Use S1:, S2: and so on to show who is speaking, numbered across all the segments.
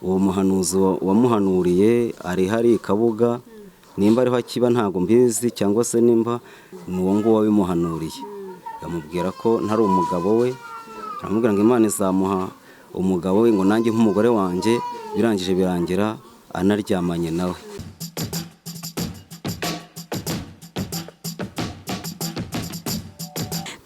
S1: uwo muhanuzi wamuhanuriye ari hari Kabuga, nimba ariho akiba ntago mbizi, cyangwa se nimba ni uwo nguwo wabimuhanuriye. Yamubwira ko ntari umugabo we, aramubwira ngo Imana izamuha umugabo we, ngo nanjye nk'umugore wanjye, birangije birangira anaryamanye nawe.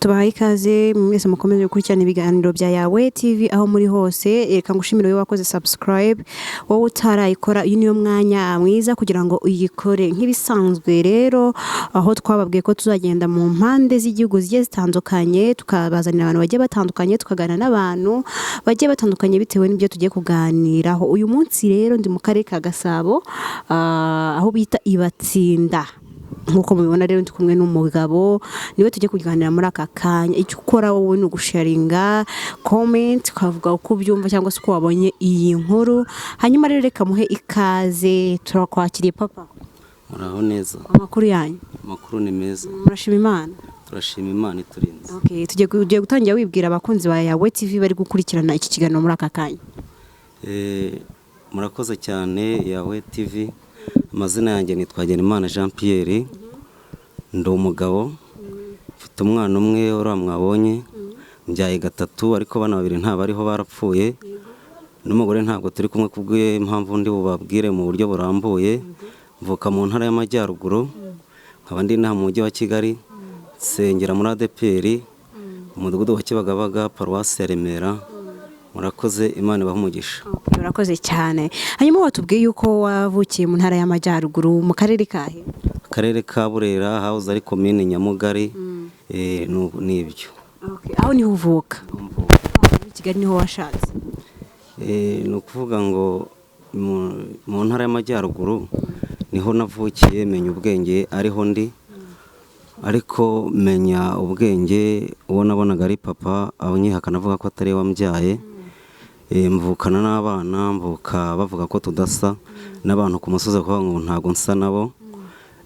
S2: Tubahaye ikaze mwese mukomeze gukurikirana ibiganiro bya Yawe TV aho muri hose. Reka ngushimire wowe wakoze subscribe, wowe utarayikora, uyu niyo mwanya mwiza kugira ngo uyikore. Nk'ibisanzwe rero aho twababwiye ko tuzagenda mu mpande z'igihugu zigiye zitandukanye, tukabazanira abantu bagiye batandukanye, tukaganira n'abantu bagiye batandukanye bitewe n'ibyo tugiye kuganiraho. Uyu munsi rero ndi mu karere ka Gasabo, aho bita Ibatsinda. Nkuko mubibona rero ndi kumwe n'umugabo, niwe tujye kuganira muri aka kanya. Icyo ukora wowe ni ugusharinga comment, ukavuga uko ubyumva cyangwa se uko wabonye iyi nkuru. Hanyuma rero reka muhe ikaze, turakwakiriye papa.
S1: Muraho neza.
S2: Amakuru yanyu?
S1: Amakuru ni meza.
S2: Murashima Imana?
S1: Turashima Imana iturinze.
S2: Okay, tugiye gutangira wibwira abakunzi ba Yawe TV bari gukurikirana iki kiganiro muri aka kanya.
S1: Murakoze cyane Yawe TV. Amazina yanjye nitwa Imana Jean Pierre, ndi umugabo, mfite umwana umwe uriya mwabonye, mbyaye gatatu ariko bana babiri nta bariho barapfuye, n'umugore ntabwo turi kumwe kubwiye impamvu ndi bubabwire mu buryo burambuye. Mvuka mu ntara y'Amajyaruguru, nkaba ndi mu mujyi wa Kigali, nsengera muri ADPR, umudugudu wa Kibagabaga, paruwasi ya Remera. Murakoze, Imana ibahe umugisha.
S2: Murakoze cyane. Hanyuma watubwiye yuko wavukiye mu ntara y'Amajyaruguru, mu karere kahe?
S1: Akarere ka Burera, house ari komine Nyamugari. Nibyo.
S2: Okay, aho niho uvuka? Muri Kigali niho washatse?
S1: Ni ukuvuga ngo mu ntara y'Amajyaruguru niho navukiye, menya ubwenge ariho ndi, ariko menya ubwenge uwo nabonaga ari papa, abanyihakana avuga ko atari wambyaye. Mvukana n'abana, mvuka bavuga ko tudasa, n'abantu ku musozi bakavuga ngo ntago nsa nabo.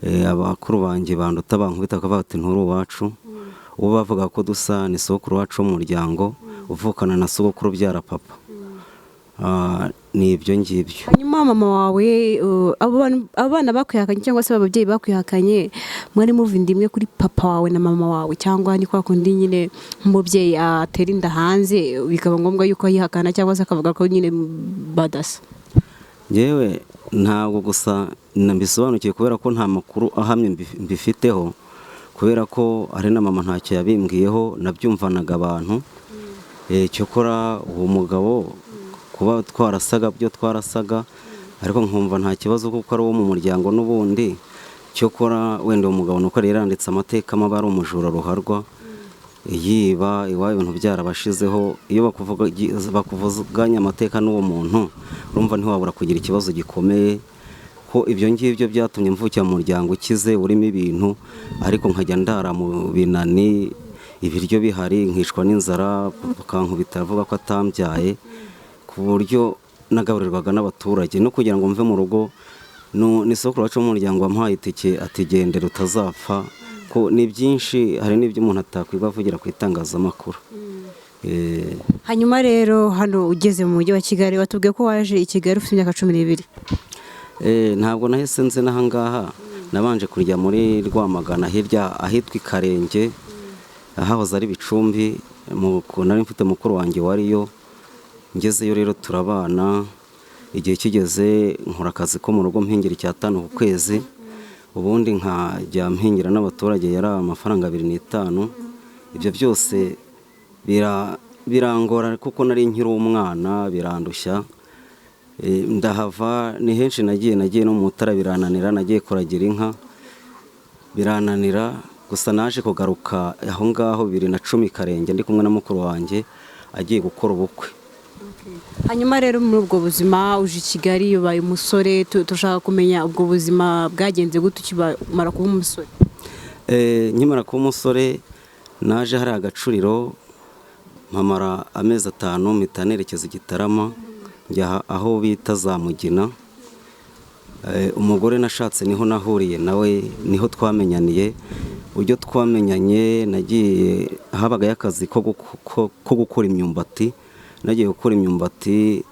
S1: Abakuru banjye banduta bankubita bakavuga ati nturi uwacu. Uwo bavuga ko dusa ni sokuru wacu w'umuryango, uvukana na sogokuru byara papa. Ni ibyo ngibyo.
S2: Hanyuma mama wawe, abana bakwihakanye cyangwa se ababyeyi bakwihakanye, mwari muva inda imwe kuri papa wawe na mama wawe, cyangwa ni kwa kundi nyine umubyeyi atera inda hanze bikaba ngombwa yuko yihakana cyangwa se akavuga ko nyine badasa?
S1: Yewe ntabwo gusa nabisobanukiye kubera ko nta makuru ahamye mbifiteho, kubera ko ari na mama ntacyo yabimbwiyeho, nabyumvanaga abantu. Cyokora uwo mugabo kuba twarasaga byo twarasaga, ariko nkumva nta kibazo kuko ari uwo mu muryango n'ubundi. Cyokora wenda uwo mugabo nuko yari yaranditse amateka mabi, ari umujura ruharwa, yiba iwawe ibintu byarabashizeho. Iyo bakuvuganye amateka n'uwo muntu, urumva ntiwabura kugira ikibazo gikomeye. Ko ibyo ngibyo byatumye mvukira mu muryango ukize urimo ibintu, ariko nkajya ndara mu binani, ibiryo bihari, nkicwa n'inzara, bakankubita avuga ko atambyaye, ku buryo nagaburirwaga n'abaturage. No kugira ngo mve mu rugo, ni sokuru wacu w'umuryango wampaye itike ati gendera utazapfa. Ko ni byinshi, hari n'ibyo umuntu atakwiba avugira ku itangazamakuru.
S2: Hanyuma rero hano ugeze mu mujyi wa Kigali, watubwiye ko waje i Kigali ufite imyaka 12.
S1: Ntabwo nahise nze n'ahangaha, nabanje kurya muri Rwamagana hirya ahitwa Ikarenge, ahahoze ari Bicumbi. Nari mfite mukuru wanjye wariyo, ngezeyo rero turabana. Igihe kigeze nkora akazi ko mu rugo, mpingira 5 ku kwezi, ubundi nkajya mpingira n'abaturage, yari amafaranga 2,500. Ibyo byose birangora kuko nari nkiri umwana, birandushya. Ndahava, ni henshi nagiye no mu Mutara birananira, nagiye kuragira inka birananira. Gusa naje kugaruka aho ngaho 2010 Karenge, ndi kumwe na mukuru wanjye agiye gukora ubukwe.
S2: Hanyuma rero muri ubwo buzima uje i Kigali, ubaye umusore, tushaka kumenya ubwo buzima bwagenze gute ukimara kuba umusore?
S1: Nkimara kuba umusore naje hari agacuriro, mpamara amezi 5 mpita nerekeza i Gitarama, njya aho bita za Mugina. Umugore nashatse niho nahuriye nawe, niho twamenyaniye. Uburyo twamenyanye, nagiye habagayo akazi ko gukora imyumbati. Nagiye gukora imyumbati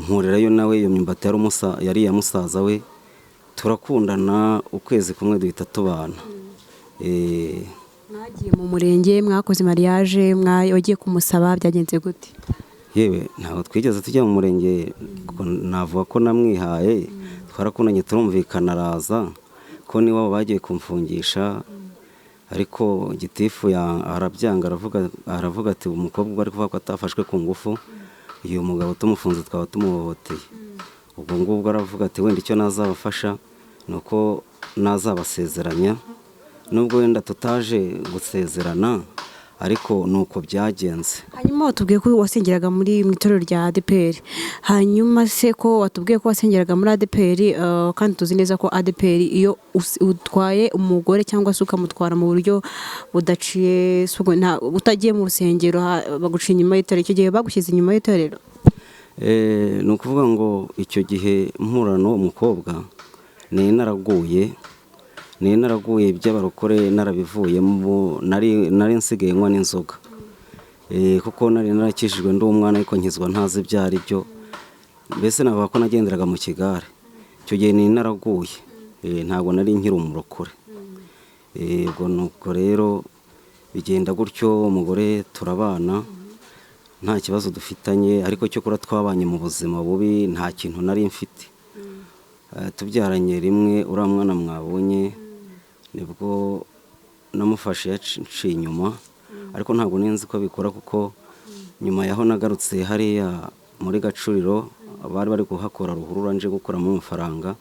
S1: mpurirayo nawe, iyo myumbati yari iya musaza we, turakundana ukwezi kumwe duhita tubana.
S2: mwagiye mu murenge, mwakoze mariage, wagiye kumusaba, byagenze gute?
S1: Yewe ntabwo twigeze tujya mu murenge, navuga ko namwihaye, twarakundanye turumvikana, araza ko niwabo bagiye kumfungisha, ariko gitifu arabyanga, aravuga ati umukobwa ari kuvuga ko atafashwe ku ngufu, uyu mugabo tumufunze twaba tumuhohoteye. ubwo ngubwo aravuga ati wenda icyo nazabafasha ni uko nazabasezeranya, nubwo wenda tutaje gusezerana, ariko ni uko byagenze.
S2: Hanyuma watubwiye ko wasengeraga mu itorero rya ADPR, hanyuma se ko watubwiye ko wasengeraga muri ADPR, kandi tuzi neza ko ADPR iyo utwaye umugore cyangwa se ukamutwara mu buryo budaciye, utagiye mu rusengero, baguciye inyuma y'itorero, icyo gihe bagushyize inyuma y'itorero?
S1: Ni ukuvuga ngo icyo gihe mpura n'uwo mukobwa naraguye iby'abarokore, narabivuyemo, nari nsigaye nywa n'inzoga, kuko nari narakijijwe ndi umwana, ariko nkizwa ntazi ibyo ari byo, mbese navuga ko nagenderaga mu kigare. Icyo gihe naraguye, ntabwo nari nkiri umurokore. Ubwo rero bigenda gutyo, umugore turabana nta kibazo dufitanye, ariko cyo kora twabanye mu buzima bubi, nta kintu nari mfite. Tubyaranye rimwe, uriya mwana mwabonye nibwo namufashe yaciye inyuma, ariko ntabwo nzi ko abikora, kuko nyuma yaho nagarutse hariya muri Gacuriro, bari bari kuhakora ruhurura, nje gukuramo amafaranga,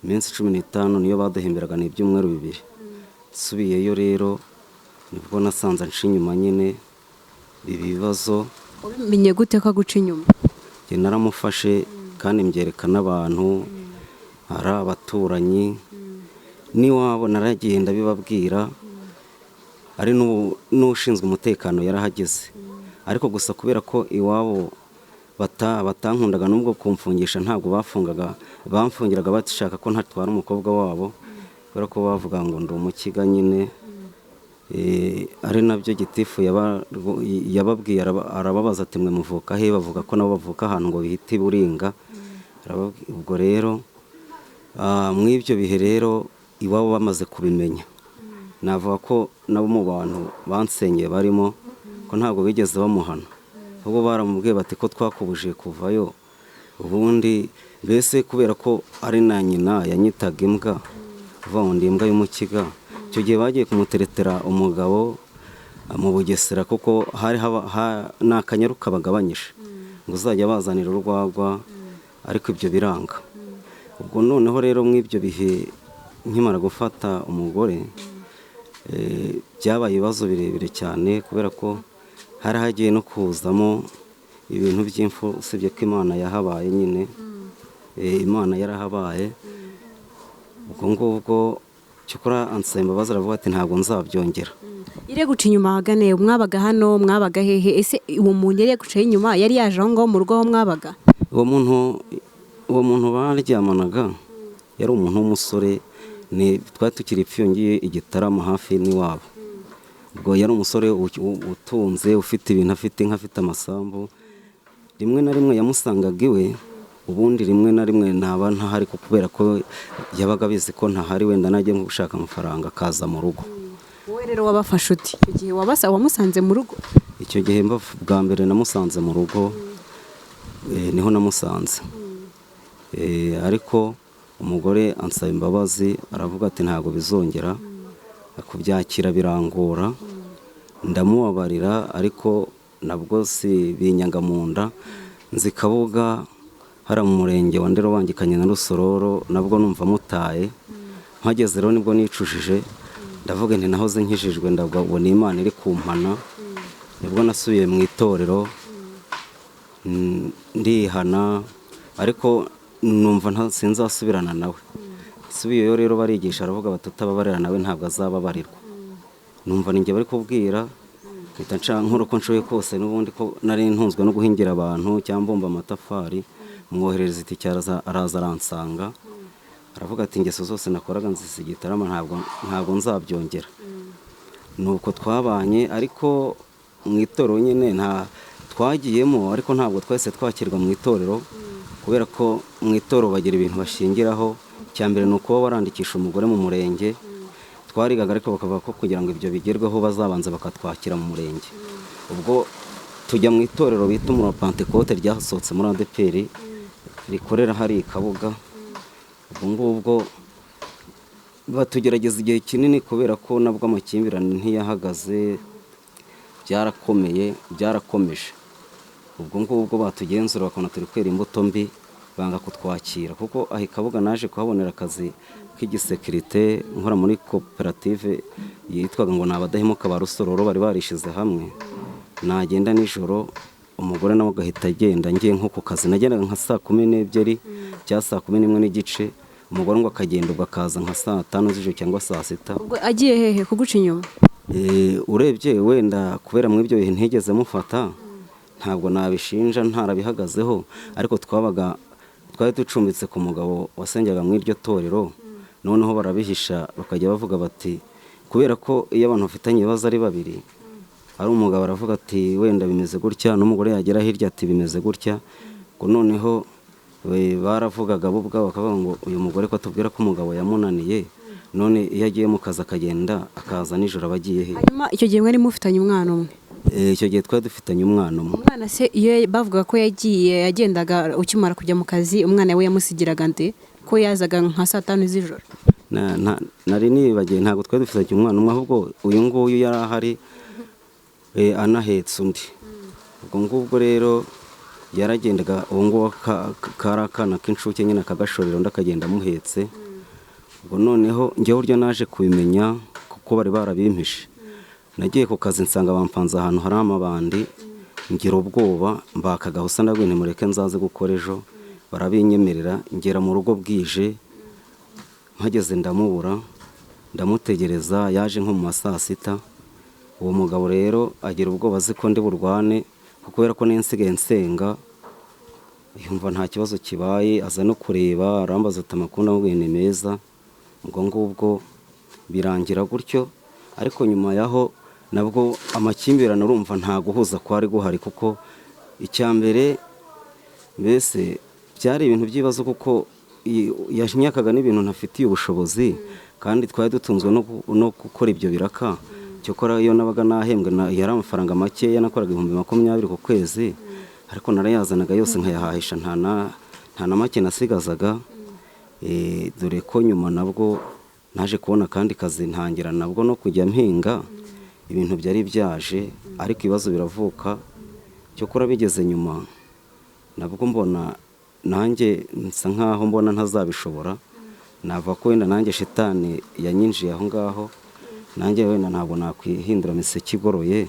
S1: iminsi 15 niyo baduhemberaga, ni ibyumweru 2. Subiyeyo rero nibwo nasanze nci inyuma nyine, ibi bibazo.
S2: Ubimenye gute ko aguca inyuma?
S1: Njye naramufashe kandi mbyereka n'abantu, hari abaturanyi n'iwabo, naragenda bibabwira, ari n'ushinzwe umutekano yarahageze, ariko gusa kubera ko iwabo batankundaga, n'ubwo kumfungisha ntabwo bamfungiraga bashaka ko ntatwara umukobwa wabo, kubera ko bavuga ngo ndi umukiga nyine. Ari nabyo gitifu yababwiye, arababaza ati mwe muvuka he? Bavuga ko nabo bavuka ahantu ngo bihite Buringa. Ubwo rero muri ibyo bihe rero iwabo bamaze kubimenya, navuga ko nabo mu bantu bansenyeye barimo, ko ntabwo bigeze bamuhana, ahubwo baramubwiye bati ko twakubujije kuvayo, ubundi mbese kubera ko ari na nyina yanyitaga imbwa, uvuga ngo ndi imbwa y'umukiga. Icyo gihe bagiye kumuteretera umugabo mu Bugesera, kuko hari ni akanyaru kabagabanyije ngo uzajya bazanira urwagwa, ariko ibyo biranga. Ubwo noneho rero muri ibyo bihe nkimara gufata umugore, byabaye ibibazo birebire cyane, kubera ko hari hagiye no kuzamo ibintu by'imfu, usibye ko Imana yahabaye nyine, Imana yarahabaye. Ubwo ngubwo cyokora ansaba imbabazi, aravuga ati ntabwo nzabyongera.
S2: Ire guca inyuma hagane, mwabaga hano, mwabaga hehe? Ese uwo muntu yari guca inyuma, yari yaje aho ngaho mu rugo aho mwabaga?
S1: Uwo muntu baryamanaga yari umuntu w'umusore, twari tukiri ipfiyongiye Igitarama hafi n'iwabo. Ubwo yari umusore utunze, ufite ibintu, afite inka, afite amasambu. Rimwe na rimwe yamusangaga iwe, ubundi rimwe na rimwe ntaba ntahari, kubera ko yabaga abizi ko ntahari, wenda najye nko gushaka amafaranga akaza mu rugo.
S2: Wowe rero wabafashe uti? Icyo gihe wamusanze mu rugo?
S1: Icyo gihe bwa mbere namusanze mu rugo, niho namusanze. Ariko umugore ansaba imbabazi, aravuga ati ntabwo bizongera, kubyakira birangora, ndamubabarira, ariko nabwo si binyanga mu nda. Nzi Kabuga hari mu murenge wa Ndero wangikanye na Rusororo, nabwo numva mutaye. Mpageze rero nibwo nicujije, ndavuga nti nahoze nkijijwe, ndabona Imana iri kumpana. Nibwo nasubiye mu itorero ndihana, ariko numva sinzasubirana nawe. Subiyeyo rero barigisha, aravuga bati utababarira nawe ntabwo azababarirwa. Numva ninjye bari kubwira, mpita nkora uko nshoboye kose, n'ubundi ko nari ntunzwe no guhingira abantu cyangwa mbumba amatafari, mwoherereza itike, araza aransanga, aravuga ati ingeso zose nakoraga nzise Igitarama, ntabwo nzabyongera. Nuko twabanye, ariko mu itorero nyine twagiyemo, ariko ntabwo twese twakirwa mu itorero, kubera ko mu itoro bagira ibintu bashingiraho. Icya mbere ni ukuba warandikisha umugore mu murenge. Twarigaga ariko bakavuga ko kugira ngo ibyo bigerweho bazabanza bakatwakira mu murenge. Ubwo tujya mu itorero bita Pantekote ryasohotse muri ADPR rikorera hari Kabuga. Ubwo ngubwo batugerageza igihe kinini kubera ko nabwo amakimbirane ntiyahagaze, byarakomeje. Ubwo ngubwo batugenzura bakabona turi kwera imbuto mbi, banga kutwakira kuko aho Kabuga naje kuhabonera akazi k'igisekirite nkora muri koperative yitwaga ngo ni abadahemuka ba Rusororo, bari barishize hamwe. Nagenda nijoro umugore nawe agahita agenda, ngiye nko ku kazi nagendaga nka 12:00 cyangwa 11:15, umugore ngo akagenda ubwo akaza nka 5:00 z'ijoro cyangwa 6:00.
S2: Ubwo agiye hehe kuguca inyuma?
S1: Urebye wenda kubera mu ibyo bihe ntigeze mufata, ntabwo nabishinja ntarabihagazeho, ariko twari ducumbitse ku mugabo wasengaga mu iryo torero. Noneho barabihisha bakajya bavuga bati kubera ko iyo abantu bafitanye ibibazo ari babiri, ari umugabo aravuga ati wenda bimeze gutya, n'umugore yagera hirya ati bimeze gutya. Ngo noneho baravugaga bo ubwabo bakavuga ngo uyu mugore ko atubwira ko umugabo yamunaniye, none iyo agiye mu kazi akagenda akaza nijoro abagiye he?
S2: Hanyuma icyo gihe mwari mufitanye umwana umwe?
S1: Icyo gihe twari dufitanye umwana umwe.
S2: Umwana se iyo bavuga ko yagendaga ukimara kujya mu kazi, umwana we yamusigiraga nde ko yazaga nka 5:00 z'ijoro?
S1: Nari nibagiye, ntabwo twari dufitanye umwana umwe, ahubwo uyu nguyu yari ahari anahetse undi. Ubwo ngubwo rero yaragendaga, uwo nguwo kari akana k'inshuke nyine akagashorera undi akagenda amuhetse. Ubwo noneho njyewe uryo naje kubimenya kuko bari barabimpishe. Nagiye ku kazi nsanga bampanze ahantu hari amabandi, ngira ubwoba, mbakagaho usa ndabwene mureke nzaze gukora ejo. Barabinyemerera, ngera mu rugo bwije, mpageze ndamubura, ndamutegereza, yaje nko mu 6:00. Uwo mugabo rero agira ubwoba azi ko ndi burwane, kubera ko nsigaye nsenga, yumva nta kibazo kibaye, aza no kureba, arambaza ati amakuru ndamubwiye ni meza. Ubwo ngubwo birangira gutyo, ariko nyuma yaho nabwo amakimbirane urumva nta guhuza kwari guhari, kuko icya mbere mbese byari ibintu by'ibibazo kuko yanyakaga n'ibintu ntafitiye ubushobozi, kandi twari dutunzwe no gukora ibyo biraka. Cyokora iyo nabaga nahembwe yari amafaranga makeya, nakoraga 20,000 ku kwezi, ariko narayazanaga yose nkayahahisha, nta na make nasigazaga. Dore ko nyuma nabwo naje kubona kandi kazi, ntangira nabwo no kujya mpinga, ibintu byari byaje, ariko ibibazo biravuka. Cyokora bigeze nyuma nabwo mbona nanjye nsa nkaho mbona ntazabishobora, nava ko wenda nanjye shitani yanyinjiye aho ngaho, nanjye wenda ntabwo nakwihindura miseke igoroye.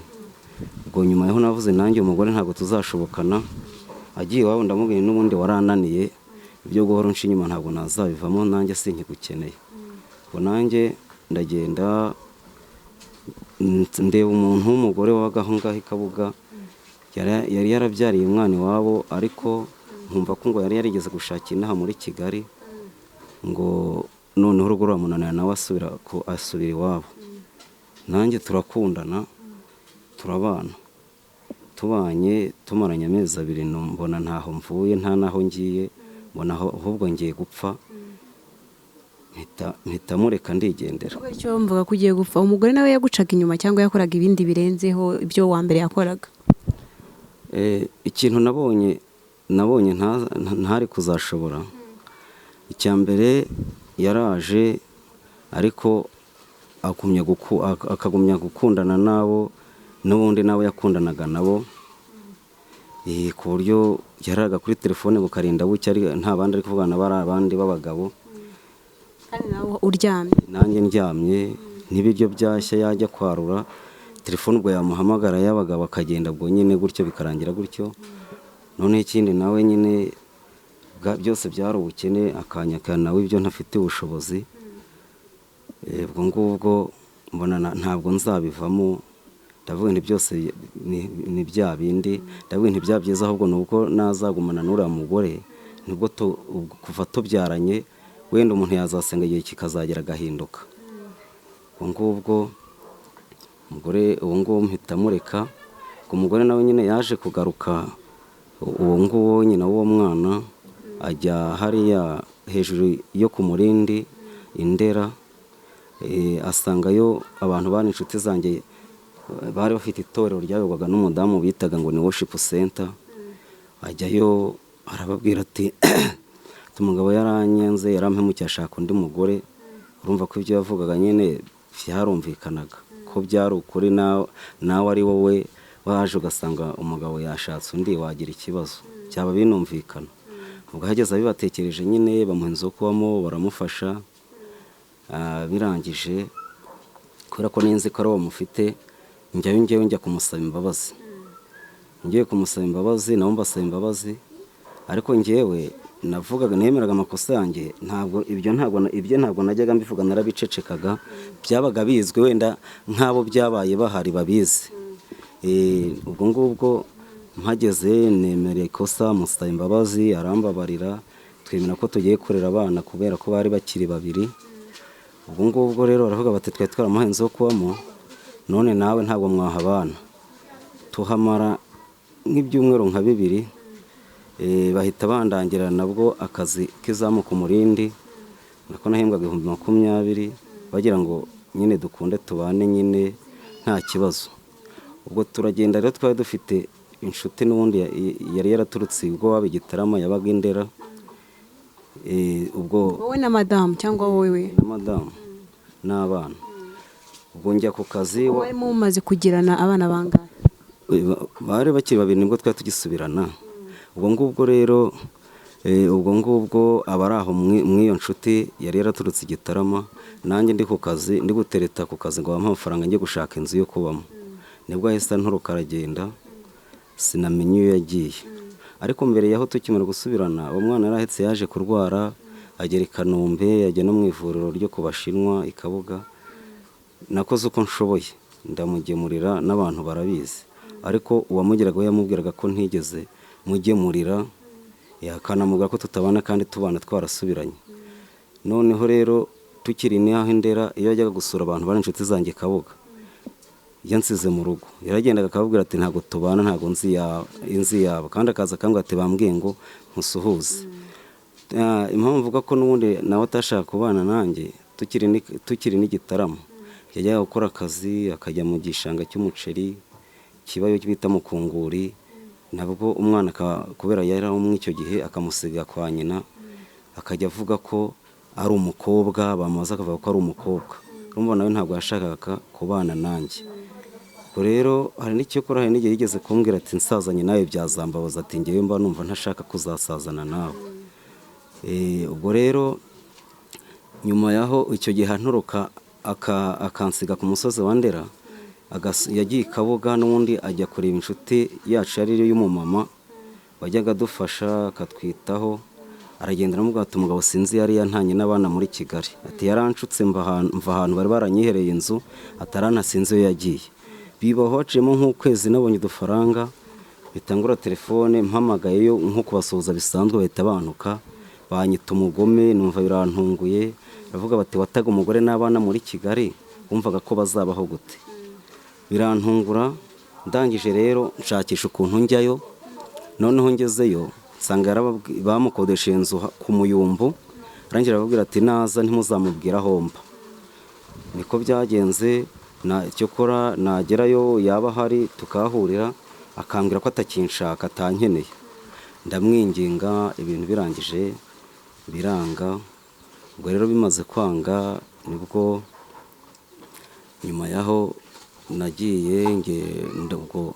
S1: Ubwo nyuma yaho navuze nanjye umugore ntabwo tuzashobokana. Agiye iwabo ndamubwiye n'ubundi warananiye, ibyo guhora unca inyuma ntabwo nazabivamo, nanjye sinkigukeneye. Ubwo nanjye ndagenda ndeba umuntu w'umugore wabaga aho ngaho i Kabuga, yari yarabyariye umwana iwabo, ariko nkumva ko ngo yari yarigeze gushakira inaha muri Kigali, ngo noneho urugo ruramunanira nawe asubira iwabo. Nanjye turakundana, turabana, tubanye tumaranye amezi 2, mbona ntaho mvuye, nta naho ngiye, mbona ahubwo ngiye gupfa, mpita mureka ndigendera.
S2: Icyo mvuga ko ugiye gupfa, umugore nawe yagucaga inyuma cyangwa yakoraga ibindi birenzeho ibyo wa mbere yakoraga?
S1: Ikintu nabonye ntari kuzashobora, icya mbere yaraje, ariko akagumya gukundana nabo, n'ubundi nabo yakundanaga nabo, ku buryo yaraga kuri telefone bukarinda bucya, nta bandi ari kuvugana, bari abandi b'abagabo.
S2: Kandi nawe uryamye?
S1: Nanjye ndyamye, n'ibiryo byashya yajya kwarura, telefone ubwo yamuhamagara y'abagabo akagenda, ubwo nyine gutyo bikarangira gutyo. None ikindi nawe nyine byose byari ubukene, akanyaka nawe ibyo ntafite ubushobozi. Ubwo ngubwo mbona ntabwo nzabivamo, ndavuga nti byose ni bya bindi, ndavuga nti bya byiza, ahubwo nuko nazagumana n'uriya mugore, nubwo kuva tubyaranye wenda umuntu yazasenga igihe kikazagera agahinduka. Ubwo ngubwo umugore uwo nguwo mpita mureka. Umugore nawe nyine yaje kugaruka, uwo nguwo nyina w'uwo mwana ajya hariya hejuru yo ku Murindi Indera, asangayo abantu bari inshuti zanjye bari bafite itorero ryayoborwaga n'umudamu bitaga ngo ni worship center. Ajyayo arababwira ati umugabo yaranyenze, yarampemukiye ashaka undi mugore. Urumva ko ibyo yavugaga nyine byarumvikanaga ko byari ukuri, nawe ari wowe waje ugasanga umugabo yashatse undi, wagira ikibazo, byaba binumvikana. Ubwo hageze abibatekereje nyine bamuha inzu yo kubamo, baramufasha. Birangije kubera ko ninzi ko ari uwo mufite, njya kumusaba imbabazi. Ngiye kumusaba imbabazi, nabo mbasaba imbabazi, ariko njyewe navugaga nemeraga amakosa yanjye, ntabwo najyaga mbivuga, narabicecekaga. Byabaga bizwi wenda nk'abo byabaye bahari babizi. Ubwo ngubwo mpageze nemereye ikosa, musaba imbabazi, arambabarira, twemera ko tugiye kurera abana kubera ko bari bakiri babiri. Ubwo ngubwo rero baravuga bati twari twaramuhaye inzu yo kubamo, none nawe ntabwo mwahabana. Tuhamara nk'ibyumweru nka 2, bahita bandangira nabwo akazi k'izamu ku Murindi, nako nahembwaga 20,000, bagira ngo nyine dukunde tubane nyine nta kibazo. Ubwo turagenda rero, twari dufite inshuti n'ubundi yari yaraturutse ubwo waba Igitarama, yabaga Indera. Ubwo
S2: wowe na madamu cyangwa wowe?
S1: Na madamu n'abana. Ubwo njya ku kazi.
S2: Wowe mumaze kugirana abana bangahe?
S1: Bari bakiri babiri nibwo twari tugisubirana. Ubwo ngubwo rero abari aho mw'iyo nshuti yari yaraturutse Igitarama, nanjye ndi ku kazi, ndi gutereta ku kazi ngo bampe amafaranga njye gushaka inzu yo kubamo. Nibwo ahise anturuka aragenda, sinamenye iyo yagiye. Ariko mbere yaho tukimara gusubirana, uwo mwana yarahetse, yaje kurwara, agera i Kanombe, ajya no mu ivuriro ryo ku Bashinwa i Kabuga. Nakoze uko nshoboye ndamugemurira, n'abantu barabizi, ariko uwamugeraga we yamubwiraga ko ntigeze mugemurira, yakanamubwira ko tutabana kandi tubana twarasubiranye. Noneho rero tukiri n'aho Indera, iyo yajyaga gusura abantu bari inshuti zanjye Kabuga, yansize mu rugo, yaragendaga akababwira ati ntabwo tubana, ntabwo nzi yabo, kandi akaza akambwira ati bambwiye ngo nkusuhuze. Impamvu mvuga ko n'ubundi nawe atashaka kubana nanjye, tukiri n'Igitarama, yajyaga gukora akazi, akajya mu gishanga cy'umuceri kibayo bita Mukunguri. Nabwo umwana kubera yari muri icyo gihe, akamusiga kwa nyina, akajya avuga ko ari umukobwa, bamaze akavuga ko ari umukobwa. Urumva nawe ntabwo yashakaga kubana nanjye. Ubwo rero hari n'icyokora, hari n'igihe yigeze kumbwira ati nsazanye nawe byazambabaza, ati ngewe mba numva ntashaka kuzasazana nawe. Ubwo rero nyuma yaho icyo gihe anturuka akansiga ku musozi wa Ndera, yagiye i Kabuga, n'ubundi ajya kureba inshuti yacu yari y'umumama wajyaga adufasha akatwitaho. Aragenda aramubwira ati umugabo sinzi yari yantanye n'abana muri Kigali, ati yaranshutse mva ahantu bari baranyihereye inzu, ataranasinze iyo yagiye. Bibaho haciyemo nk'ukwezi, nabonye udufaranga, bitangura telefone, mpamagayeyo nko kubasuhuza bisanzwe, bahita bantuka, banyita umugome, numva birantunguye. Bavuga bati wataga umugore n'abana muri Kigali, wumvaga ko bazabaho gute? Birantungura. Ndangije rero nshakisha ukuntu njyayo. Noneho ngezeyo nsanga bamukodesheje inzu ku Muyumbu, arangira arababwira ati naza ntimuzamubwira homba. Niko byagenze. Cyokora nagerayo yaba hari tukahurira, akambwira ko atakinshaka, atankeneye. Ndamwinginga, ibintu birangije biranga. Ubwo rero bimaze kwanga, nibwo nyuma yaho nagiye ubwo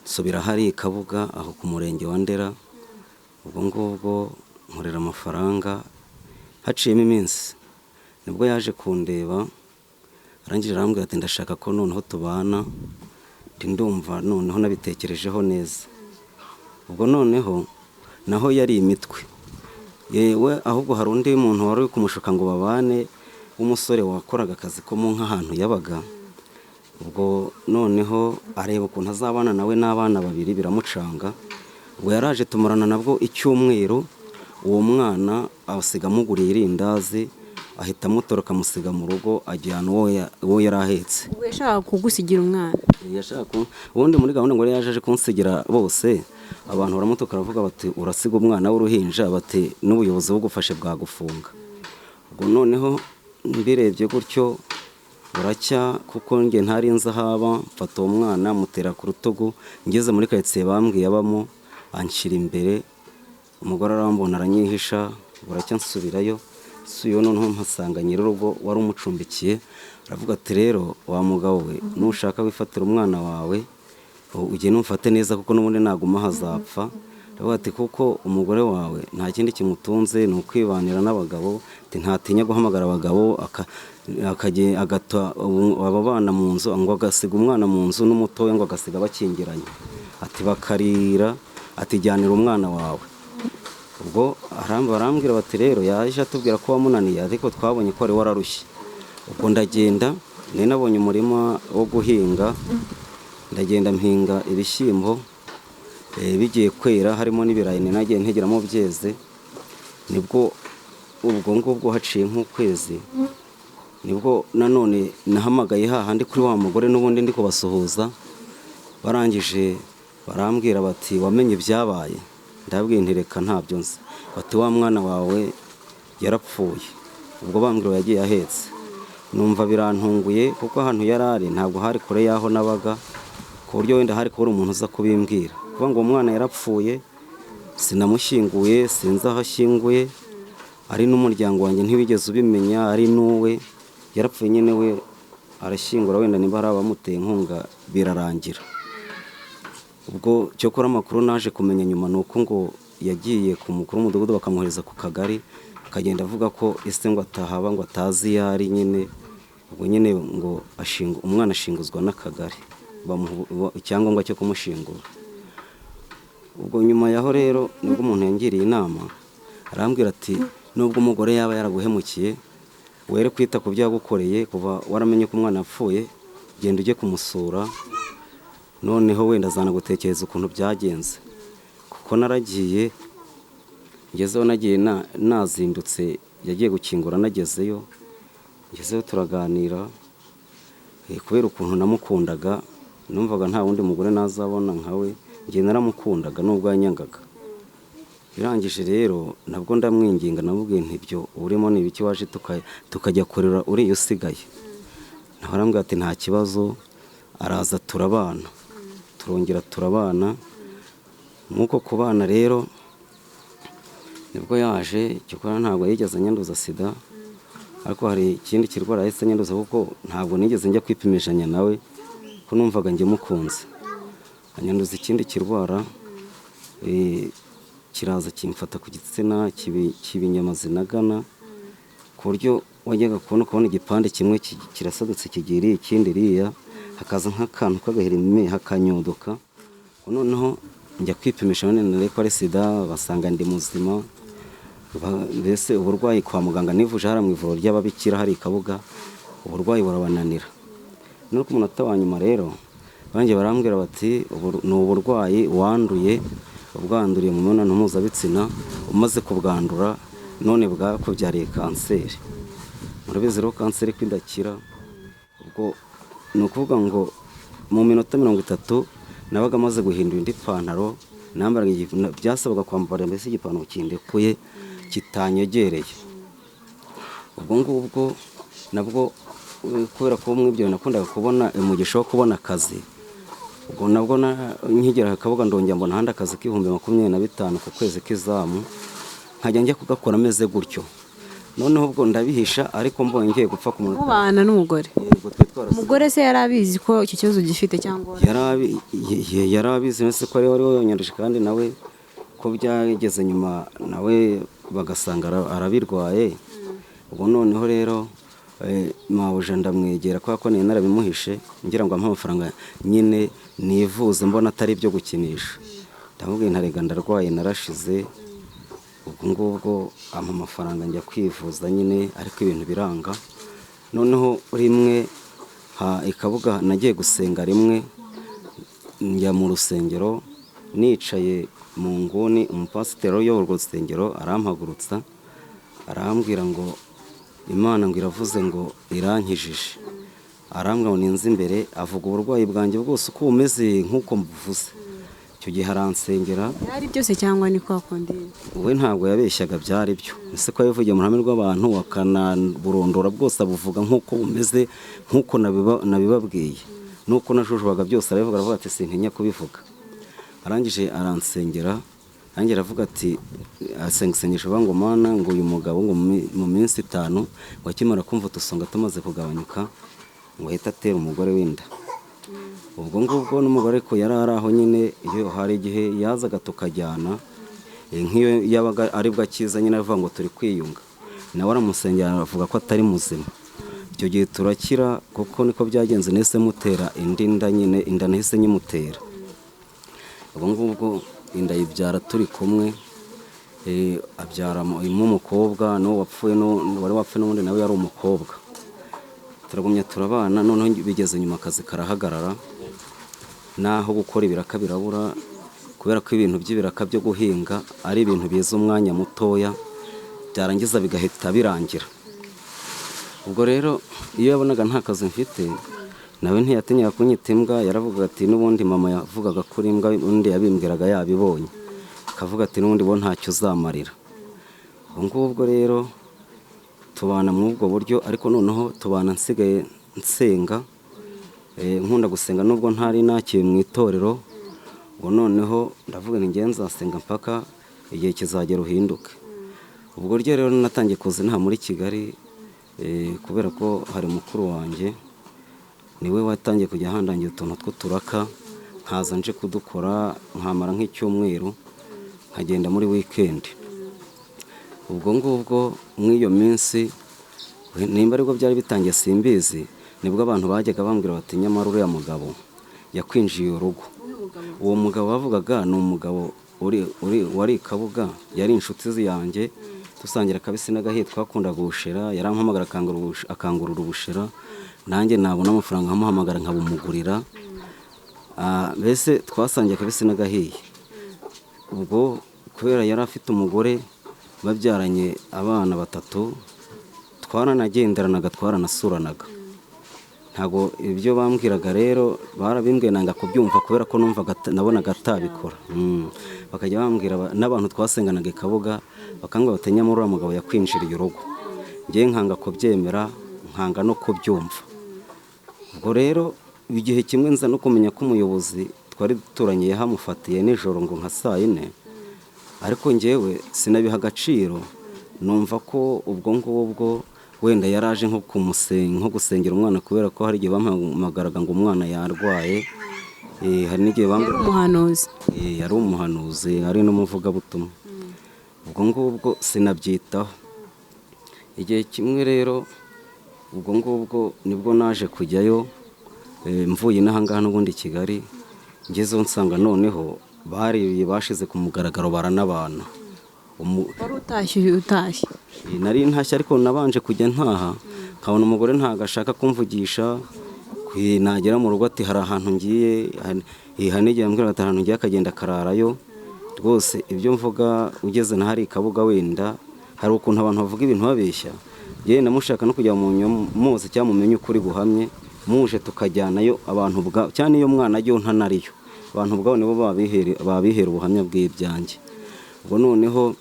S1: nsubira hari i Kabuga, aho ku murenge wa Ndera. Ubwo ngubwo nkorera amafaranga. Haciyemo iminsi nibwo yaje kundeba, arangije arambwira ati ndashaka ko noneho tubana. Ndumva noneho nabitekerejeho neza. Ubwo noneho naho yari imitwe yewe, ahubwo hari undi muntu wari uri kumushuka ngo babane, w'umusore wakoraga akazi ko mu nk'ahantu yabaga. Ubwo noneho areba ukuntu azabana nawe n'abana babiri, biramucanga. Ubwo yaraje tumurana nabwo icyumweru. Uwo mwana asiga amuguriye irindazi, ahita amutoroka, amusiga mu rugo, ajyana uwo yari ahetse.
S2: Ubwo yashaka kugusigira umwana?
S1: Yashaka ubundi muri gahunda ngo yari yaje kunsigira bose, abantu baramutuka baravuga bati urasiga umwana w'uruhinja, bati n'ubuyobozi bugufashe bwagufunga. ubwo noneho mbirebye gutyo buracya, kuko njye ntari nzi ahaba, mfata uwo mwana mutera ku rutugu, ngeze muri karitsiye bambwiye abamo anshyira imbere, umugore arambona aranyihisha, buracya nsubirayo. Suyo noneho mpasanga nyir'urugo wari umucumbikiye, aravuga ati rero wa mugabo we, nushaka wifatira umwana wawe ugende umufate neza, kuko n'ubundi naguma hazapfa. Aravuga ati kuko umugore wawe nta kindi kimutunze ni ukwibanira n'abagabo, ntatinya guhamagara abagabo agata aba bana mu nzu, ngo agasiga umwana mu nzu n'umutoya ngo agasiga bakingiranye, ati bakarira, ati jyanira umwana wawe. ubwo barambwira bati rero yaje atubwira ko wamunaniye, ariko twabonye ko wari wararushye. ubwo ndagenda, nari nabonye umurima wo guhinga, ndagenda mpinga ibishyimbo bigiye kwera, harimo n'ibirayi nagiye ntegeramo byeze. Nibwo ubwo ngubwo haciye nk'ukwezi, nibwo nanone nahamagaye hahandi kuri wa mugore, n'ubundi ndi kubasuhuza. Barangije barambwira bati wamenye ibyabaye? Ndababwiye nti reka ntabyo nzi. Bati wa mwana wawe yarapfuye. ubwo bambwira yagiye ahetse. Numva birantunguye, kuko ahantu yari ari ntabwo hari kure y'aho nabaga, ku buryo wenda hari kubura umuntu uza kubimbwira. Kuvuga ngo umwana yarapfuye, sinamushyinguye, sinzi aho ashyinguye, ari n'umuryango wanjye ntiwigeze ubimenya, ari n'uwe yarapfuye nyine, we arashyingura, wenda niba hari abamuteye inkunga birarangira. ubwo cyokora amakuru naje kumenya nyuma ni uko ngo yagiye ku mukuru w'umudugudu bakamwohereza ku kagari, akagenda avuga ko ese ngo atahaba, ngo atazi iyo ari nyine. ubwo nyine ngo umwana ashinguzwa n'akagari, bamuha icyangombwa cyo kumushingura. ubwo nyuma yaho rero nibwo umuntu yangiriye inama, arambwira ati nubwo umugore yaba yaraguhemukiye, were kwita ku byo yagukoreye, kuva waramenye ko umwana yapfuye, genda ujye kumusura, noneho wenda azanagutekereza ukuntu byagenze. kuko naragiye, ngezeho nagiye nazindutse, yagiye gukingura, nagezeyo turaganira, kubera ukuntu namukundaga, numvaga nta wundi mugore nazabona nkawe, njye naramukundaga nubwo yanyangaga. Birangije rero nabwo ndamwinginga, namubwiye nti ibyo urimo ni ibiki, waje tukajya kurera uriya usigaye? naho arambwira ati nta kibazo. Araza turabana, turongera turabana. nk'uko kubana rero nibwo yaje, cyokora ntabwo yigeze anyanduza sida, ariko hari ikindi kirwara yahise anyanduza, kuko ntabwo nigeze njya kwipimishanya nawe, ko numvaga njye mukunze. anyanduza ikindi kirwara, kiraza kimfata ku gitsina, kiba inyama zinagana, ku buryo wajyaga kubona igipande kimwe kirasadutse kigira ikindi iriya, hakaza nk'akantu k'agaherime hakanyodoka. noneho njya kwipimisha, none ko ari sida, basanga ndi muzima. mbese uburwayi kwa muganga nivuje hara mu ivuriro ry'ababikira hari i Kabuga, uburwayi burabananira. no ku munota wa nyuma rero banjye barambwira bati ni uburwayi wanduye, ubwanduriye mu mibonano mpuzabitsina, umaze kubwandura none bwakubyariye kanseri. murabizi rero kanseri ko idakira. ubwo ni ukuvuga ngo mu minota 30 nabaga amaze guhindura indi pantaro, byasabaga kwambara mbese igipantaro kindekuye kitanyegereye. ubwo ngubwo nabwo kubera ko bumwe ibyo nakundaga kubona umugisha wo kubona akazi. ubwo nabwo nkigera Kabuga ndongera mbona ahandi akazi k'25,000 ku kwezi k'izamu, nkajya njya kugakora ameze gutyo. noneho ubwo ndabihisha, ariko mbonye ngiye gupfa ku munota.
S2: Mubana n'umugore? Umugore se yari abizi ko icyo kibazo gifite cyangwa?
S1: Yari abizi, mbese ko ari wari yanyanduje, kandi nawe ko byageze nyuma nawe bagasanga arabirwaye. ubwo noneho rero mabuja ndamwegera, kubera ko nari narabimuhishe, ngira ngo ampe amafaranga nyine nivuze, mbona atari ibyo gukinisha. ndamubwiye ntarega ndarwaye, narashize. ubwo ngubwo ampa amafaranga njya kwivuza nyine, ariko ibintu biranga. noneho rimwe i Kabuga nagiye gusenga, rimwe njya mu rusengero, nicaye mu nguni, umupasiteri uyobora urwo rusengero arampagurutsa, arambwira ngo Imana ngo iravuze ngo irankijije. arambwira ngo ninze imbere, avuga uburwayi bwanjye bwose uko bumeze nk'uko mbuvuze. icyo gihe aransengera.
S2: byari byose cyangwa ni kwa kundi?
S1: We ntabwo yabeshyaga, byari byo. Ese ko yabivugiye mu ruhame rw'abantu akanaburondora bwose abuvuga nk'uko bumeze, nk'uko nabibabwiye, n'uko najujubaga byose arabivuga, aravuga ati sintinya kubivuga. arangije aransengera, nanjye aravuga ati asenga isengesho avuga ngo Mana ngo uyu mugabo ngo mu minsi 5 ngo akimara kumva utusonga tumaze kugabanyuka ngo ahita atera umugore w'inda. Ubwo ngubwo n'umugore ko yari araho nyine, iyo hari igihe yazaga tukajyana, nk'iyo yabaga ari bwa kiza nyine avuga ngo turi kwiyunga, nawe aramusengera avuga ko atari muzima. Icyo gihe turakira, kuko niko byagenze, nese mutera indi nda nyine, inda nahise nyimutera. Ubwo ngubwo inda yibyara turi kumwe, abyaramo umukobwa, no wapfuye wari wapfuye n'ubundi nawe yari umukobwa. Turagumya turabana, noneho bigeze nyuma akazi karahagarara, naho gukora ibiraka birabura, kubera ko ibintu by'ibiraka byo guhinga ari ibintu biza umwanya mutoya, byarangiza bigahita birangira. Ubwo rero iyo yabonaga nta kazi mfite, nawe ntiyatinyaga kunyita imbwa, yaravuga ati n'ubundi mama yavugaga kuri imbwa, undi yabimbwiraga yabibonye, akavuga ati n'ubundi bo ntacyo uzamarira. Ubwo rero tubana muri ubwo buryo, ariko noneho tubana nsigaye nsenga, nkunda gusenga nubwo ntari nakiye mu itorero. Ubwo noneho ndavuga ni ngenzi nzasenga mpaka igihe kizagera uhinduke. Ubwo rero natangiye kuza nta muri Kigali, kubera ko hari mukuru wanjye niwe watangiye kujya handangira utuntu tw'uturaka, nkaza nje kudukora, nkamara nk'icyumweru, nkagenda muri weekend. Ubwo ngubwo mw'iyo minsi, nimba ariko byari bitangiye simbizi, nibwo abantu bajyaga bambwira bati nyamara uriya mugabo yakwinjiye urugo. Uwo mugabo bavugaga ni umugabo wari Kabuga, yari inshuti yanjye, dusangira kabisi n'agahiye, twakundaga ubushera, yarampamagara akangurura ubushera, nanjye nabona amafaranga nkamuhamagara nkabumugurira, mbese twasangiye kabisi n'agahiye. Ubwo kubera yari afite umugore, babyaranye abana 3, twaranagenderanaga, twaranasuranaga. Ntago ibyo bambwiraga rero barabimbwiye nanga kubyumva, kubera ko nabonaga atabikora. Bakajya bambwira n'abantu twasenganaga Kabuga, bakangwa batenya muri uriya mugabo yakwinjiriye urugo. Ngiye nkanga kubyemera, nkanga no kubyumva. Ubwo rero igihe kimwe nza no kumenya ko umuyobozi twari duturanye yahamufatiye nijoro ngo nka 4, ariko njyewe sinabiha agaciro, numva ko ubwo ngubwo wenda yaraje nko gusengera umwana, kubera ko hari igihe bampamagaraga ngo umwana yarwaye, hari n'igihe yari umuhanuzi, ari n'umuvugabutumwa. Ubwo ngubwo sinabyitaho. Igihe kimwe rero, ubwo ngubwo nibwo naje kujyayo, mvuye n'ahangaha n'ubundi Kigali, ngezeho nsanga noneho bashize ku mugaragaro baranabana.
S2: Wari utashye?
S1: Nari ntashye, ariko nabanje kujya ntaha, nkabona umugore ntago ashaka kumvugisha, nagera mu rugo ati hari ahantu ngiye, hanigiye ambwira ati ahantu ngiye, akagenda kararayo. Rwose ibyo mvuga ugeze na hari Kabuga, wenda hari ukuntu abantu bavuga ibintu babeshya, yewe namushaka no kujya mu muzi cyangwa mumenye ukuri guhamye, muje tukajyanayo abantu cyane iyo mwana ajyo ntanariyo, abantu ubwabo nibo babihera ubuhamya bw'ibyanjye. Ubwo noneho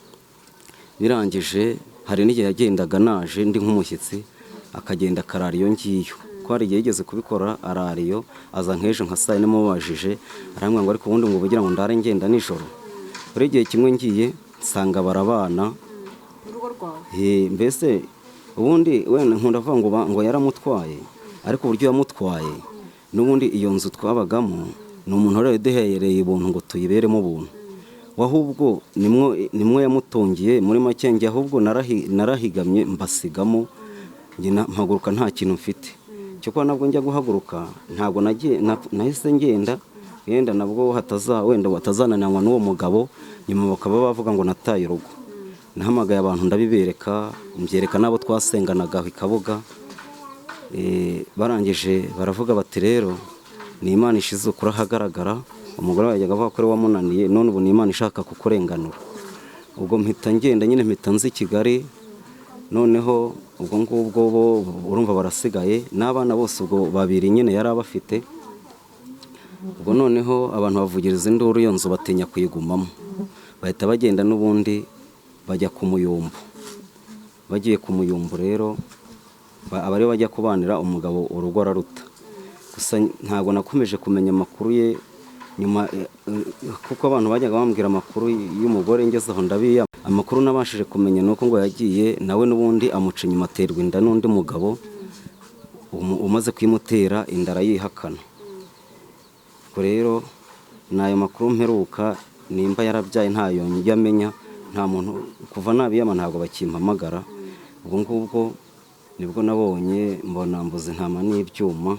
S1: birangije, hari n'igihe yagendaga naje ndi nk'umushyitsi, akagenda karara iyo ngiyo, ko hari igihe yigeze kubikora arariyo, aza nk'ejo nka 4 namubajije, arambwira ngo ariko ubundi ngo bugira ngo ndare ngenda nijoro. Buri gihe kimwe ngiye nsanga barabana. Mbese ubundi wenda nkunda avuga ngo yaramutwaye, ariko uburyo yamutwaye n'ubundi iyo nzu twabagamo ni umuntu wari yaduhereye ubuntu ngo tuyiberemo ubuntu, wahubwo nimwe yamutungiye muri make. Njye ahubwo narahigamye mbasigamo, mpaguruka nta kintu mfite. Cyokora nabwo njya guhaguruka ntabwo nahise ngenda, yenda nabwo wenda watazanananywa n'uwo mugabo, nyuma bakaba bavuga ngo nataye urugo. Nahamagaye abantu ndabibereka, mbyereka n'abo twasenganaga Kabuga. Barangije baravuga bati rero ni Imana ishize ukuri ahagaragara, umugore wajyaga avuga ko ari wamunaniye, none ubu ni Imana ishaka kukurenganura. Ubwo mpita ngenda nyine, mpita nzi Kigali. Noneho ubwo ngubwo bo urumva barasigaye, n'abana bose ubwo 2 nyine yari abafite. ubwo noneho abantu bavugiriza induru iyo nzu batinya kuyigumamo, bahita bagenda n'ubundi bajya ku muyumbu. Bagiye ku muyumbu rero aba ariyo bajya kubanira umugabo urugo araruta. Gusa ntabwo nakomeje kumenya amakuru ye nyuma, kuko abantu bajyaga bambwira amakuru y'umugore, ngeze aho ndabiya. Amakuru nabashije kumenya nuko ngo yagiye nawe n'ubundi amuca inyuma, aterwa inda n'undi mugabo, umaze kwimutera inda arayihakana. Ubwo rero nayo makuru mperuka, nimba yarabyaye ntayo njyamenya, nta muntu kuva nabiyama ntabwo bakimpamagara. Ubwo ngubwo nibwo nabonye mbona mbuze intama n'ibyuma,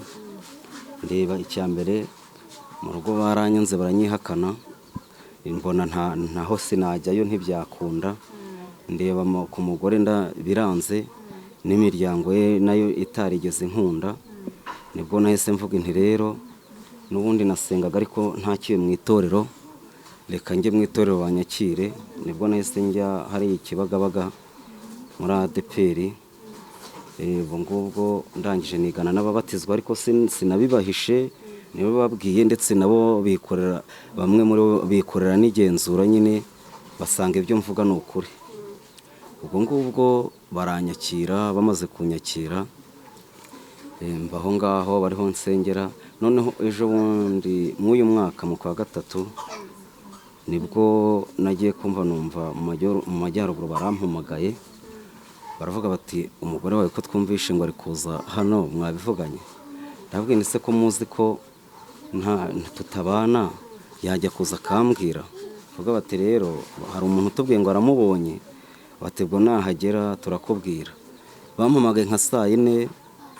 S1: ndeba icyambere mu rugo baranyanze baranyihakana, mbona ntaho sinajyayo ntibyakunda, ndeba ku mugore biranze, n'imiryango ye nayo itarigeze inkunda. Nibwo nahise mvuga inti rero n'ubundi nasengaga ariko ntakiwe mu itorero, reka njye mu itorero banyakire. Nibwo nahise njya hari Ikibagabaga muri ADPR. Ubwo ngubwo ndangije nigana n'ababatizwa, ariko sinabibahishe, nibo babwiye, ndetse nabo bikorera, bamwe muri bo bikorera n'igenzura nyine, basanga ibyo mvuga ni ukuri. Ubwo ngubwo baranyakira, bamaze kunyakira mbaho ngaho bariho nsengera. Noneho ejo bundi mw'uyu mwaka mu kwa gatatu nibwo nagiye kumva numva mu majyaruguru barampumagaye, baravuga bati umugore wawe ko twumvishe ngo ari kuza hano, mwabivuganye? Ndababwira ese ko muzi ko tutabana, yajya kuza akambwira? Bavuga bati rero hari umuntu utubwiye ngo aramubonye, bati bwo nahagera turakubwira. Bampamagaye nka 4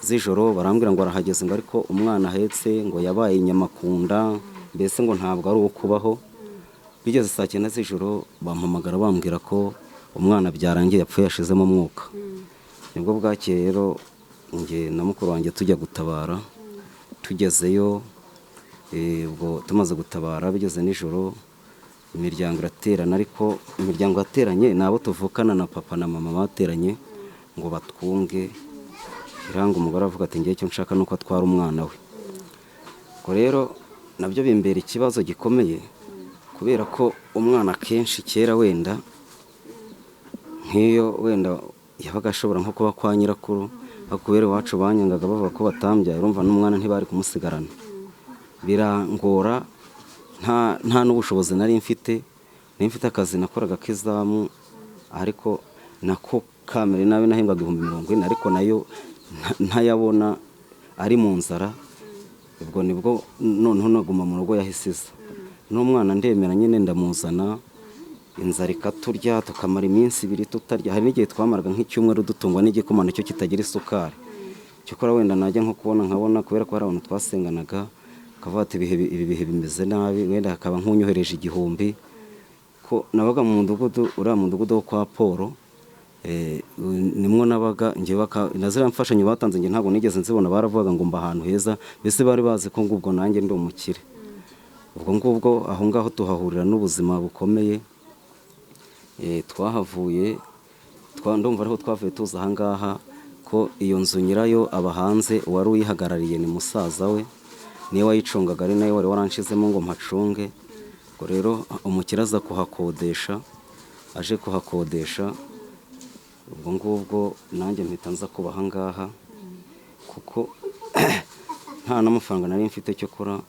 S1: z'ijoro, barambwira ngo arahageze, ngo ariko umwana ahetse ngo yabaye inyama kunda, mbese ngo ntabwo ari uwo kubaho. Bigeze 9 z'ijoro bampamagara bambwira ko umwana byarangiye, yapfuye yashizemo umwuka. Nibwo bwakeye rero nge na mukuru wanjye tujya gutabara. Tugezeyo ubwo tumaze gutabara, bigeze nijoro imiryango iraterana, ariko imiryango yateranye nabo tuvukana na papa na mama bateranye ngo batwunge. Iranga umugore avuga ati ngiye cyo nshaka nuko atwara umwana we. Ko rero nabyo bimbera ikibazo gikomeye, kubera ko umwana kenshi kera wenda nk'iyo wenda yabaga ashobora nko kuba kwa nyirakuru, kubera iwacu banyangaga bavuga ko batambyaye, urumva n'umwana ntibari kumusigarana. Birangora, nta n'ubushobozi nari mfite akazi nakoraga k'izamu, ariko nako kamere nawe nahembwaga 40,000, ariko nayo ntayabona, ari mu nzara. Ubwo nibwo noneho naguma mu rugo yahisiza n'umwana, ndemera nyine ndamuzana, inzara ikaturya, tukamara iminsi 2 tutarya. Hari n'igihe twamaraga nk'icyumweru dutungwa n'igikoma nacyo kitagira isukari. Cyokora wenda najya nko nkabona, kubera ko hari abantu twasenganaga, akavuga ati ibi bihe bimeze nabi, wenda hakaba nk'unyohereje 1000, ko nabaga mu mudugudu, uriya mudugudu wo kwa Paul, nimwo nabaga ngewe nazira mfashanyo batanze, nge ntabwo nigeze nzibona, baravugaga ngo mba ahantu heza, mbese bari bazi ko ngubwo nanjye ndi umukire. Ubwo ngubwo aho ngaho tuhahurira n'ubuzima bukomeye. Twahavuye, ndumva ariho twavuye tuza aha ngaha, ko iyo nzu nyirayo aba hanze, uwari uyihagarariye ni musaza we, niyo wayicungaga, ari nayo wari waranshizemo ngo mpacunge. Ubwo rero umukire aza kuhakodesha, aje kuhakodesha, ubwo ngubwo nanjye mpita nza kuba aha ngaha, kuko nta n'amafaranga nari mfite cyo kora.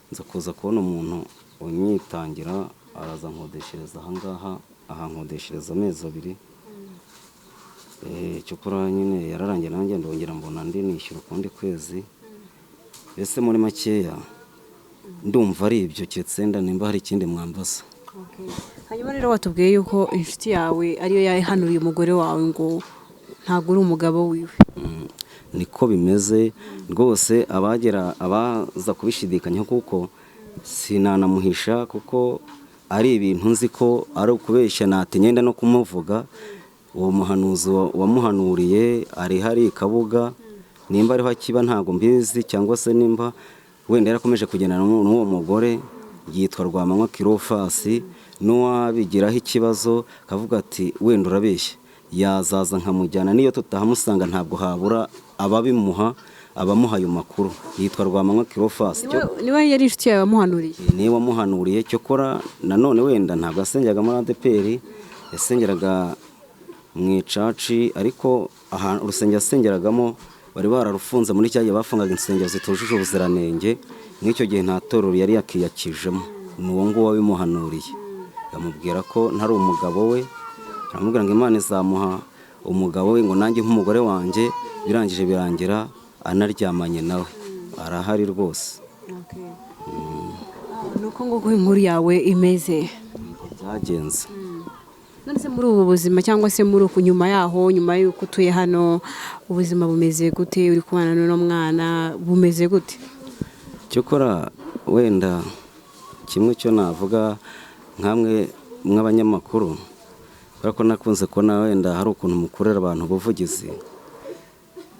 S1: Nza kuza kubona umuntu unyitangira, araza nkodeshereza aha ngaha, ahankodeshereza amezi 2. Cyokora nyine yararangiye, nanjye ndongera mbona ndi nishyura ukundi kwezi. Mbese muri makeya ndumva ari ibyo, keretse nimba hari ikindi mwambaza.
S2: Hanyuma rero watubwiye yuko inshuti yawe ariyo yahanuriye umugore wawe ngo ntabwo uri umugabo wiwe.
S1: Niko bimeze rwose, abaza kubishidikanya, kuko sinanamuhisha, kuko ari ibintu nzi ko ari ukubeshya, natinyenda no kumuvuga. Uwo muhanuzi wamuhanuriye ari hari Kabuga, nimba ariho akiba ntabwo mbizi, cyangwa se nimba wenda yarakomeje kugendana n'uwo mugore, yitwa Rwamanywa Kirofasi. N'uwabigiraho ikibazo akavuga ati wenda urabeshya, yazaza nkamujyana, niyo tutahamusanga ntabwo habura ababimuha, abamuhaye makuru yitwa Rwamanywa Kirofasi.
S2: Niwe yari inshuti yawe wamuhanuriye?
S1: Niwe wamuhanuriye. Cyokora nanone wenda ntabwo asengeraga muri ADPR, yasengeraga mu icaci, ariko aha urusengero asengeragamo bari bararufunze muri cyagiye bafungaga insengero zitujuje ubuziranenge. N'icyo gihe nta torero yari yakiyakijemo, n'uwo nguwo wabimuhanuriye. Yamubwira ko ntari umugabo we, aramubwira ngo Imana izamuha umugabo we, ngo nanjye nk'umugore wanjye. Birangije birangira anaryamanye nawe, arahari rwose.
S2: Nuko ngo inkuru yawe imeze
S1: byagenze.
S2: None se muri ubu buzima cyangwa se muri uku nyuma yaho, nyuma y'uko utuye hano, ubuzima bumeze gute? Uri kubana n'uno mwana, bumeze gute?
S1: Cyokora wenda kimwe cyo navuga nkamwe mw'abanyamakuru, kuko nakunze kubona wenda hari ukuntu mukorera abantu ubuvugizi.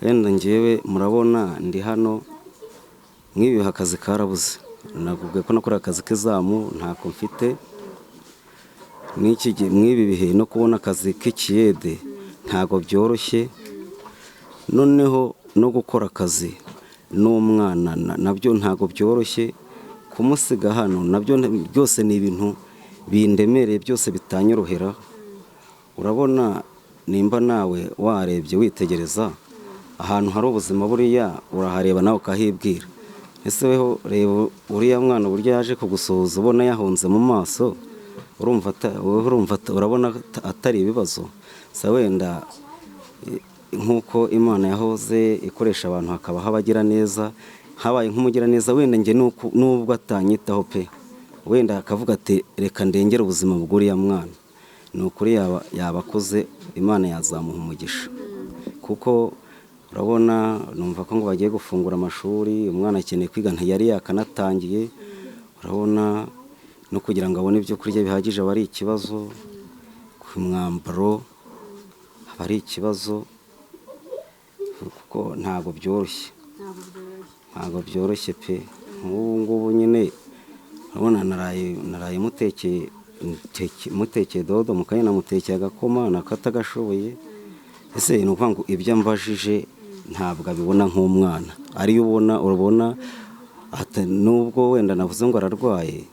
S1: Wenda njyewe murabona ndi hano nk'ibi akazi karabuze, nakubwiye ko nakora akazi k'izamu ntako mfite. Mw'ibi bihe no kubona akazi k'ikiyede ntago byoroshye, noneho no gukora akazi n'umwana nabyo ntago byoroshye. Kumusiga hano nabyo byose ni ibintu bindemereye, byose bitanyorohera. Urabona nimba nawe warebye witegereza ahantu hari ubuzima buriya, urahareba nawe ukahibwira. Ese weho reba uriya mwana uburyo yaje kugusuhuza ubona yahunze mu maso, urabona atari ibibazo. Sa wenda nk'uko Imana yahoze ikoresha abantu hakabaho abagira neza, habaye nk'umugira neza wenda njye nubwo atanyitaho pe, wenda akavuga ati reka ndengere ubuzima bw'uriya mwana, ni ukuri yabakoze, Imana yazamuha umugisha. Kuko urabona numva ko ngo bagiye gufungura amashuri, umwana akeneye kwiga ntiyari yakanatangiye. Urabona no kugira ngo abone ibyo kurya bihagije aba ari ikibazo, ku mwambaro aba ari ikibazo, kuko ntabwo byoroshye pe. Nk'ubu ngubu nyine urabona naraye mutekeye dodo, mukanya namutekeye agakoma nako atagashoboye. Ese ni ukuvuga ngo ibyo ambajije ntabwo abibona nk'umwana, ariyo urabona nubwo wenda navuze ngo ararwaye,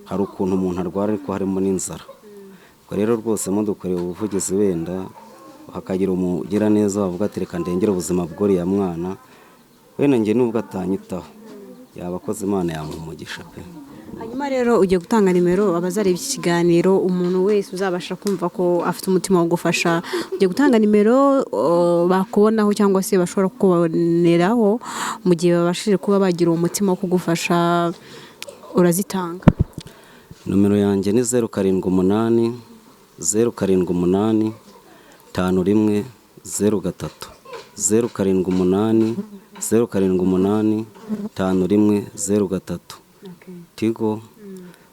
S1: hari ukuntu umuntu arwara ariko harimo n'inzara. Ubwo rero rwose mudukoreye ubuvugizi, wenda hakagira umugira neza wavuga ati reka ndengere ubuzima bw'uriya mwana, wenda njye nubwo atanyitaho yabakoze, Imana yamuha umugisha pe.
S2: Hanyuma rero ugiye gutanga nimero abazareba iki kiganiro, umuntu wese uzabasha kumva ko afite umutima wo gufasha, ugiye gutanga nimero bakubonaho cyangwa se bashobora kukuboneraho mu gihe babashije kuba bagira uwo mutima wo kugufasha, urazitanga?
S1: Nomero yanjye ni 078 078 51 03 078 078 51 03. Tigo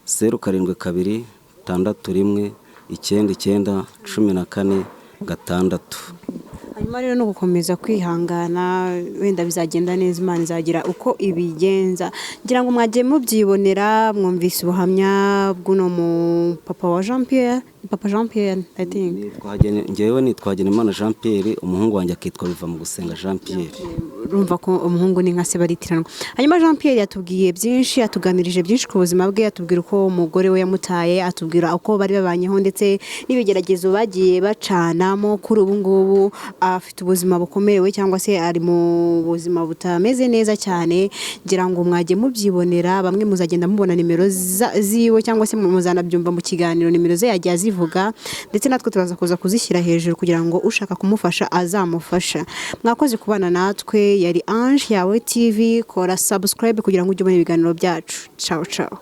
S1: 07 661 99 14 6.
S2: Hanyuma rero no gukomeza kwihangana, wenda bizagenda neza, Imana izagira uko ibigenza. Ngira ngo mwagiye mubyibonera, mwumvise ubuhamya bw'uno mu papa wa Jean Pierre, Papa Jean Pierre I think.
S1: Njyewe nitwagena Imana Jean Pierre, umuhungu wanjye akitwa biva mu gusenga Jean Pierre.
S2: Urumva ko umuhungu ni nka se baritiranwa. Hanyuma Jean Pierre yatubwiye byinshi, atuganirije byinshi ku buzima bwe, atubwira uko umugore we yamutaye, atubwira uko bari babanyeho ndetse n'ibigeragezo bagiye bacanamo. Kuri ubu ngubu afite ubuzima bukomerewe cyangwa se ari mu buzima butameze neza cyane. Ngira ngo mwagiye mubyibonera, bamwe muzagenda mubona nimero ziwe cyangwa se muzanabyumva mu kiganiro nimero ze yagiye azivuga, ndetse natwe turaza kuza kuzishyira hejuru kugira ngo ushaka kumufasha azamufasha. Mwakoze kubana natwe, yari Ange Yawe TV, kora subscribe kugira ngo ujye ubona ibiganiro byacu. Ciao ciao.